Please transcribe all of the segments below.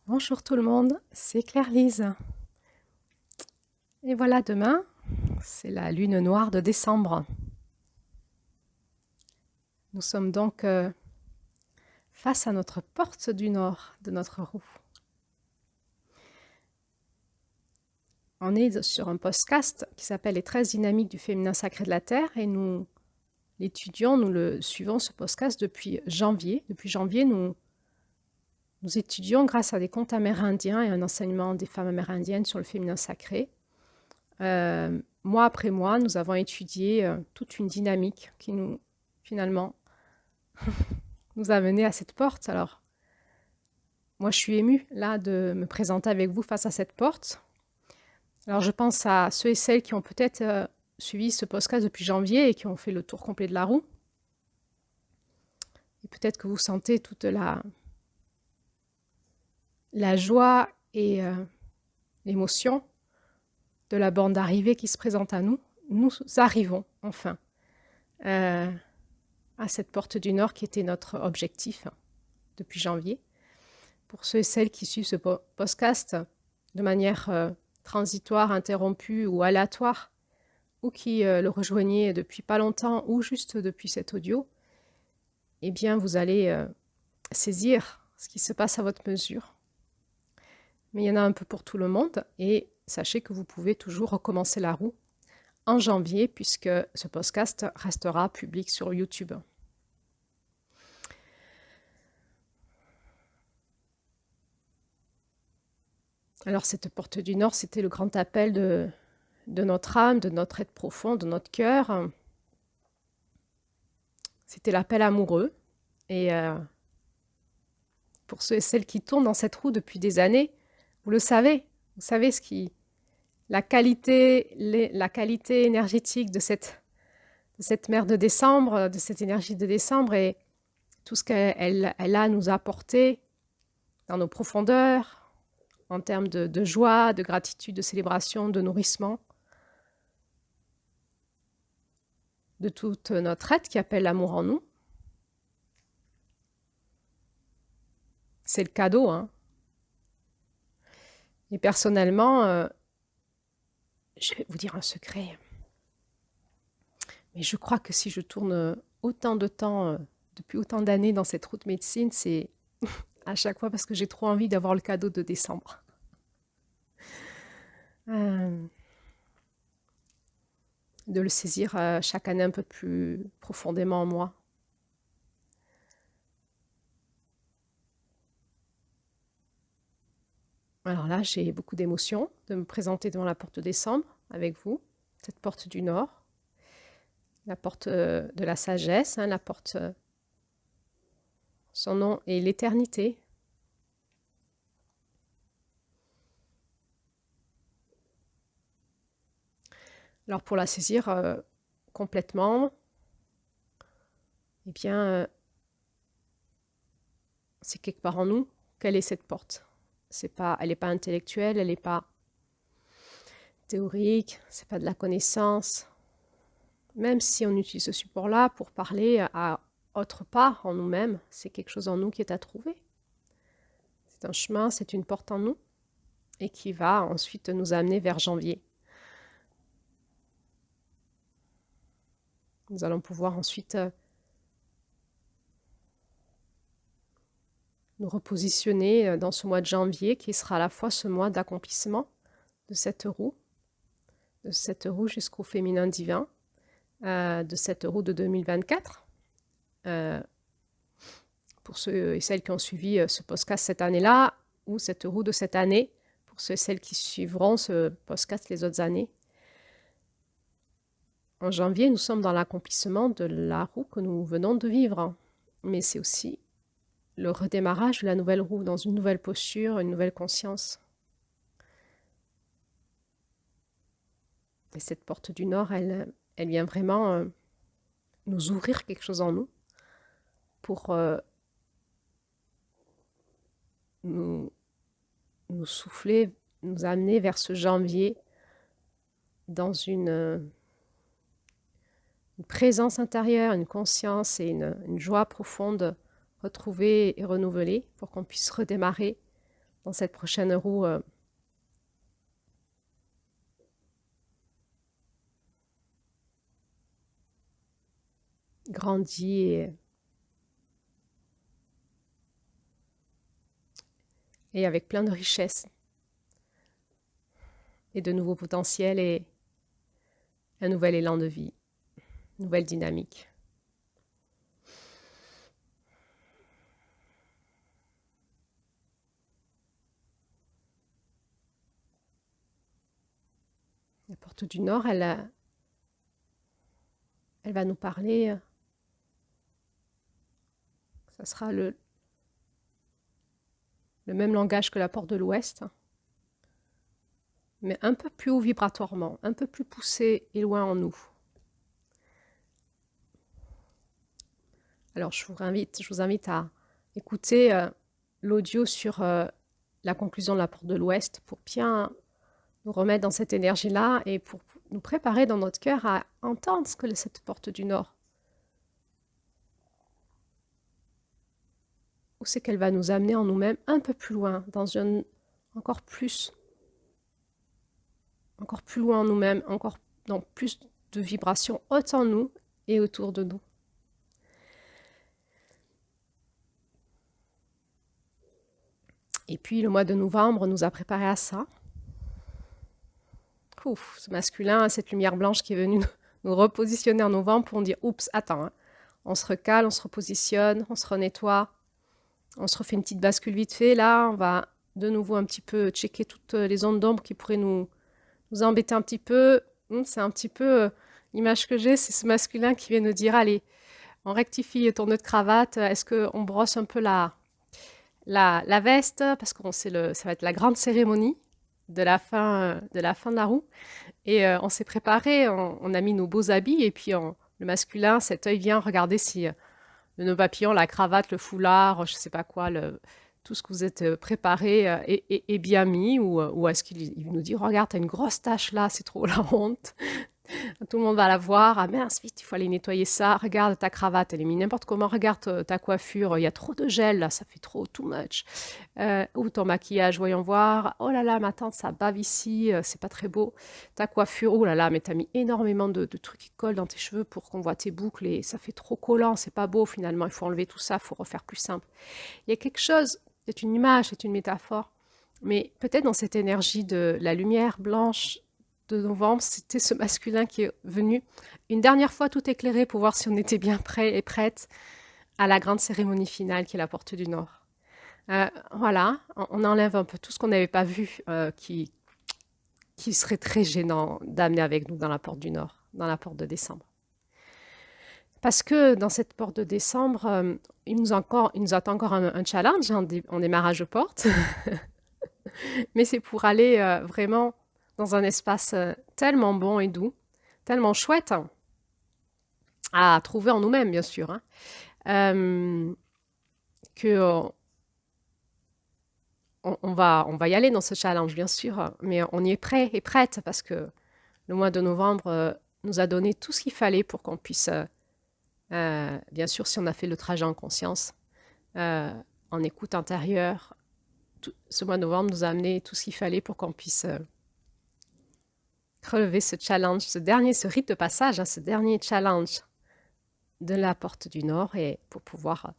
Bonjour tout le monde, c'est Claire-Lise. Et voilà, demain, c'est la lune noire de décembre. Nous sommes donc face à notre porte du nord de notre roue. On est sur un podcast qui s'appelle Les 13 dynamiques du féminin sacré de la Terre et nous l'étudions, nous le suivons ce podcast depuis janvier. Depuis janvier, nous étudions grâce à des contes amérindiens et un enseignement des femmes amérindiennes sur le féminin sacré. Mois après mois, nous avons étudié toute une dynamique qui nous, finalement, nous a mené à cette porte. Alors, moi, je suis émue, là, de me présenter avec vous face à cette porte. Alors, je pense à ceux et celles qui ont peut-être suivi ce podcast depuis janvier et qui ont fait le tour complet de la roue. Et peut-être que vous sentez toute la joie et l'émotion de la borne d'arrivée qui se présente à nous. Nous arrivons, enfin, à cette porte du Nord qui était notre objectif depuis janvier. Pour ceux et celles qui suivent ce podcast de manière transitoire, interrompue ou aléatoire, ou qui le rejoignaient depuis pas longtemps ou juste depuis cet audio, eh bien, vous allez saisir ce qui se passe à votre mesure. Mais il y en a un peu pour tout le monde et sachez que vous pouvez toujours recommencer la roue en janvier puisque ce podcast restera public sur YouTube. Alors cette porte du Nord, c'était le grand appel de notre âme, de notre être profond, de notre cœur. C'était l'appel amoureux. Et pour ceux et celles qui tournent dans cette roue depuis des années, vous le savez. Vous savez la qualité énergétique de cette mère de décembre, de cette énergie de décembre et tout ce qu'elle a à nous apporter dans nos profondeurs, en termes de joie, de gratitude, de célébration, de nourrissement, de toute notre être qui appelle l'amour en nous. C'est le cadeau, hein. Et personnellement, je vais vous dire un secret. Mais je crois que si je tourne autant de temps, depuis autant d'années dans cette route médecine, c'est à chaque fois parce que j'ai trop envie d'avoir le cadeau de décembre. De le saisir chaque année un peu plus profondément en moi. Alors là, j'ai beaucoup d'émotions de me présenter devant la porte de décembre avec vous, cette porte du Nord, la porte de la sagesse, hein, la porte, son nom est l'éternité. Alors pour la saisir complètement, eh bien, c'est quelque part en nous. Quelle est cette porte? Elle n'est pas intellectuelle, elle n'est pas théorique, c'est pas de la connaissance. Même si on utilise ce support-là pour parler à autre part en nous-mêmes, c'est quelque chose en nous qui est à trouver. C'est un chemin, c'est une porte en nous et qui va ensuite nous amener vers janvier. Nous allons pouvoir ensuite nous repositionner dans ce mois de janvier qui sera à la fois ce mois d'accomplissement de cette roue jusqu'au féminin divin, de cette roue de 2024. Pour ceux et celles qui ont suivi ce podcast cette année-là, ou cette roue de cette année, pour ceux et celles qui suivront ce podcast les autres années. En janvier, nous sommes dans l'accomplissement de la roue que nous venons de vivre. Mais c'est aussi le redémarrage de la nouvelle roue dans une nouvelle posture, une nouvelle conscience. Et cette porte du Nord, elle vient vraiment nous ouvrir quelque chose en nous pour nous souffler, nous amener vers ce janvier dans une présence intérieure, une conscience et une joie profonde retrouvée et renouvelée pour qu'on puisse redémarrer dans cette prochaine roue grandit et avec plein de richesses et de nouveaux potentiels et un nouvel élan de vie, une nouvelle dynamique. La porte du Nord, elle va nous parler, ça sera le même langage que la porte de l'Ouest, mais un peu plus haut vibratoirement, un peu plus poussé et loin en nous. Alors je vous invite à écouter l'audio sur la conclusion de la porte de l'Ouest pour bien nous remettre dans cette énergie-là et pour nous préparer dans notre cœur à entendre ce que cette porte du Nord. Où c'est qu'elle va nous amener en nous-mêmes un peu plus loin, dans un encore plus loin en nous-mêmes, encore dans plus de vibrations hautes en nous et autour de nous. Et puis le mois de novembre nous a préparé à ça. Ouf, ce masculin, cette lumière blanche qui est venue nous repositionner en novembre pour nous dire « Oups, attends, hein. On se recale, on se repositionne, on se renettoie, on se refait une petite bascule vite fait. Là, on va de nouveau un petit peu checker toutes les zones d'ombre qui pourraient nous embêter un petit peu. C'est un petit peu l'image que j'ai, c'est ce masculin qui vient nous dire « Allez, on rectifie ton nœud de cravate, est-ce qu'on brosse un peu la veste ?» Parce que ça va être la grande cérémonie de la fin de la roue. Et on s'est préparé, on a mis nos beaux habits et puis le masculin, cet œil vient regarder si le nœud papillon, la cravate, le foulard, je sais pas quoi, tout ce que vous êtes préparé est bien mis ou est-ce qu'il nous dit regarde, t'as une grosse tache là, c'est trop la honte. Tout le monde va la voir. Ah mince, vite, il faut aller nettoyer ça. Regarde ta cravate, elle est mise n'importe comment. Regarde ta coiffure, il y a trop de gel là, ça fait trop, too much. Ou ton maquillage, voyons voir. Oh là là, ma tante, ça bave ici, c'est pas très beau. Ta coiffure, oh là là, mais t'as mis énormément de trucs qui collent dans tes cheveux pour qu'on voit tes boucles et ça fait trop collant, c'est pas beau finalement. Il faut enlever tout ça, il faut refaire plus simple. Il y a quelque chose, c'est une image, c'est une métaphore, mais peut-être dans cette énergie de la lumière blanche de novembre, c'était ce masculin qui est venu une dernière fois tout éclairer pour voir si on était bien prêt et prête à la grande cérémonie finale qui est la porte du Nord. Voilà, on enlève un peu tout ce qu'on n'avait pas vu qui serait très gênant d'amener avec nous dans la porte du Nord, dans la porte de décembre. Parce que dans cette porte de décembre, il nous attend encore un challenge en démarrage de porte, mais c'est pour aller vraiment dans un espace tellement bon et doux, tellement chouette à trouver en nous-mêmes, bien sûr, que on va y aller dans ce challenge, bien sûr, mais on y est prêt et prête parce que le mois de novembre nous a donné tout ce qu'il fallait pour qu'on puisse, bien sûr, si on a fait le trajet en conscience, en écoute intérieure, ce mois de novembre nous a amené tout ce qu'il fallait pour qu'on puisse relever ce challenge, ce rite de passage, ce dernier challenge de la porte du Nord et pour pouvoir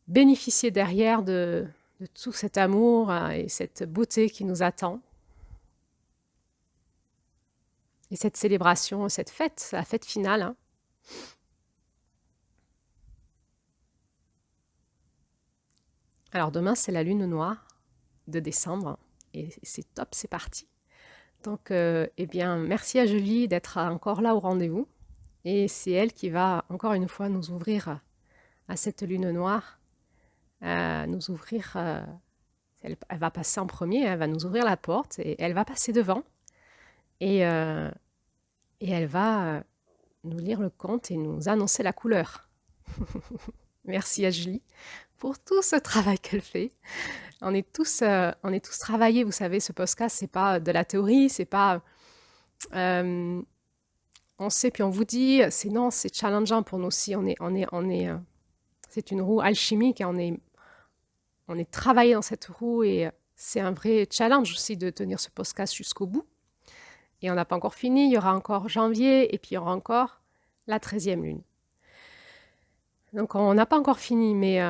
bénéficier derrière de tout cet amour et cette beauté qui nous attend. Et cette célébration, cette fête, la fête finale. Alors demain, c'est la lune noire de décembre et c'est top, c'est parti. Donc, eh bien, merci à Julie d'être encore là au rendez-vous. Et c'est elle qui va, encore une fois, nous ouvrir à cette lune noire, nous ouvrir, elle va passer en premier, elle va nous ouvrir la porte et elle va passer devant. Et elle va nous lire le conte et nous annoncer la couleur. Merci à Julie pour tout ce travail qu'elle fait. On est tous travaillés, vous savez, ce podcast, c'est pas de la théorie, c'est pas... on sait, puis on vous dit, c'est challengeant pour nous aussi. C'est une roue alchimique, et on est travaillé dans cette roue et c'est un vrai challenge aussi de tenir ce podcast jusqu'au bout. Et on n'a pas encore fini, il y aura encore janvier et puis il y aura encore la 13e lune. Donc on n'a pas encore fini, mais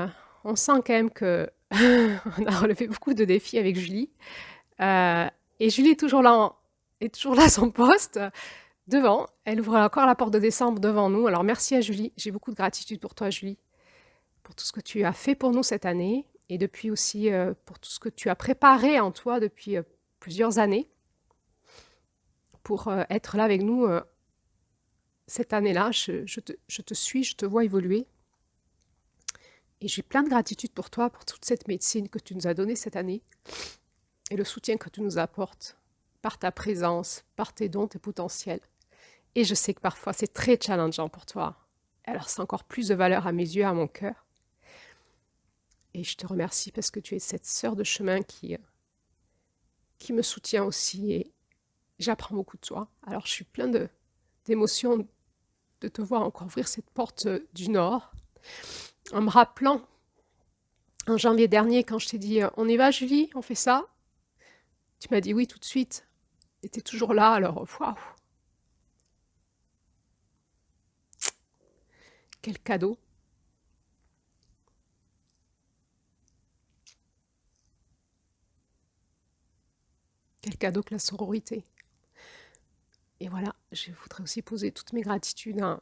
on sent quand même que on a relevé beaucoup de défis avec Julie. Et Julie est toujours là, à son poste, devant. Elle ouvre encore la porte de décembre devant nous. Alors merci à Julie. J'ai beaucoup de gratitude pour toi, Julie, pour tout ce que tu as fait pour nous cette année et depuis aussi pour tout ce que tu as préparé en toi depuis plusieurs années pour être là avec nous cette année-là. Je te suis, je te vois évoluer. Et j'ai plein de gratitude pour toi, pour toute cette médecine que tu nous as donnée cette année et le soutien que tu nous apportes par ta présence, par tes dons, tes potentiels. Et je sais que parfois c'est très challengeant pour toi. Alors c'est encore plus de valeur à mes yeux, à mon cœur. Et je te remercie parce que tu es cette sœur de chemin qui me soutient aussi et j'apprends beaucoup de toi. Alors je suis plein d'émotions de te voir encore ouvrir cette porte du Nord en me rappelant en janvier dernier quand je t'ai dit on y va Julie, on fait ça. Tu m'as dit oui tout de suite et tu es toujours là alors waouh. Quel cadeau. Quel cadeau que la sororité. Et voilà, je voudrais aussi poser toutes mes gratitudes à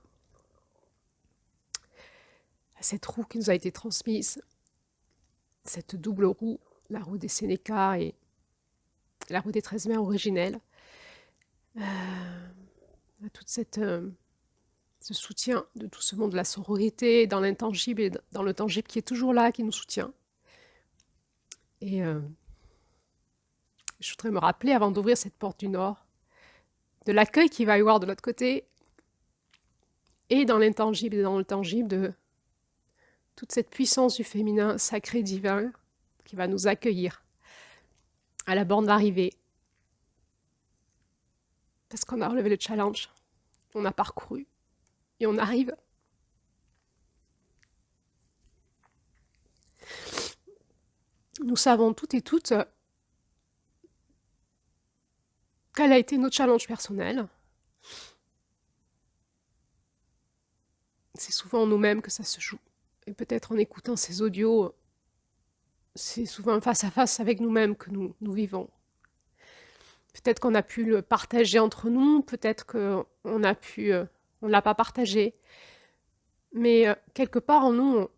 cette roue qui nous a été transmise, cette double roue, la roue des Sénéca et la roue des 13 mers originelle, à toute ce soutien de tout ce monde de la sororité, dans l'intangible et dans le tangible qui est toujours là, qui nous soutient. Et je voudrais me rappeler, avant d'ouvrir cette porte du Nord, de l'accueil qu'il va y avoir de l'autre côté, et dans l'intangible et dans le tangible, de toute cette puissance du féminin sacré divin qui va nous accueillir à la borne d'arrivée. Parce qu'on a relevé le challenge, on a parcouru, et on arrive. Nous savons toutes et toutes quel a été notre challenge personnel. C'est souvent en nous-mêmes que ça se joue. Et peut-être en écoutant ces audios, c'est souvent face à face avec nous-mêmes que nous vivons. Peut-être qu'on a pu le partager entre nous, peut-être qu'on on ne l'a pas partagé. Mais quelque part en nous,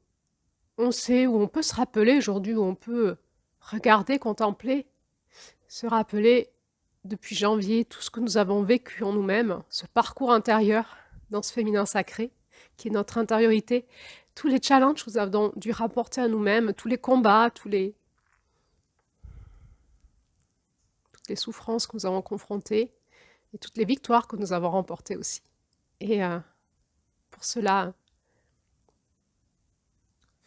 on sait, ou on peut se rappeler aujourd'hui, où on peut regarder, contempler, se rappeler depuis janvier tout ce que nous avons vécu en nous-mêmes, ce parcours intérieur dans ce féminin sacré, qui est notre intériorité, tous les challenges que nous avons dû rapporter à nous-mêmes, tous les combats, toutes les souffrances que nous avons confrontées, et toutes les victoires que nous avons remportées aussi. Et pour cela,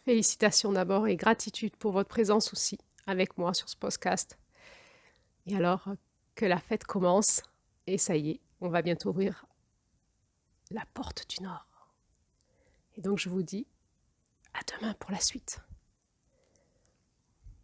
félicitations d'abord et gratitude pour votre présence aussi avec moi sur ce podcast. Et alors que la fête commence, et ça y est, on va bientôt ouvrir la porte du Nord. Et donc je vous dis à demain pour la suite.